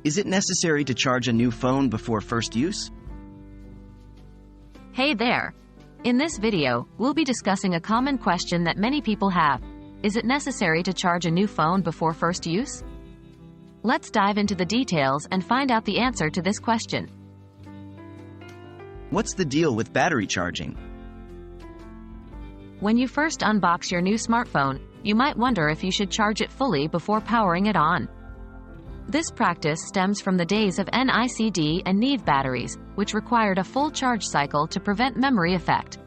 Is it necessary to charge a new phone before first use? Hey there! In this video, we'll be discussing a common question that many people have. Is it necessary to charge a new phone before first use? Let's dive into the details and find out the answer to this question. What's the deal with battery charging? When you first unbox your new smartphone, you might wonder if you should charge it fully before powering it on. This practice stems from the days of NICD and NEV batteries, which required a full charge cycle to prevent memory effect.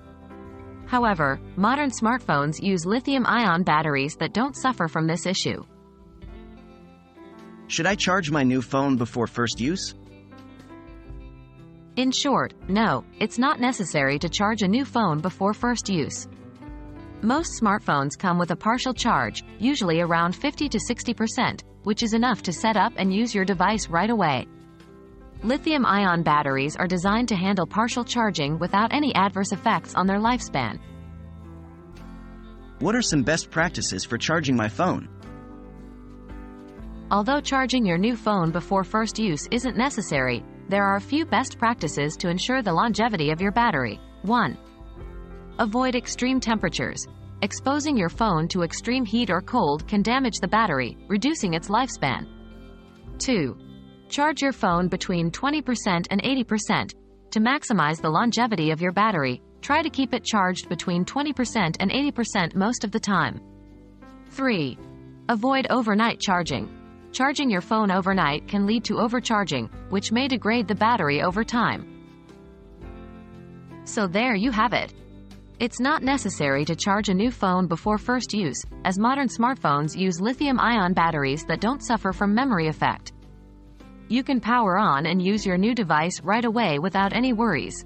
However, modern smartphones use lithium-ion batteries that don't suffer from this issue. Should I charge my new phone before first use? In short, no, it's not necessary to charge a new phone before first use. Most smartphones come with a partial charge, usually around 50 to 60%, which is enough to set up and use your device right away. Lithium-ion batteries are designed to handle partial charging without any adverse effects on their lifespan. What are some best practices for charging my phone? Although charging your new phone before first use isn't necessary, there are a few best practices to ensure the longevity of your battery. 1. Avoid extreme temperatures. Exposing your phone to extreme heat or cold can damage the battery, reducing its lifespan. 2. Charge your phone between 20% and 80%. To maximize the longevity of your battery, try to keep it charged between 20% and 80% most of the time. 3. Avoid overnight charging. Charging your phone overnight can lead to overcharging, which may degrade the battery over time. So there you have it. It's not necessary to charge a new phone before first use, as modern smartphones use lithium-ion batteries that don't suffer from memory effect. You can power on and use your new device right away without any worries.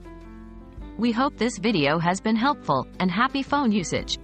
We hope this video has been helpful, and happy phone usage!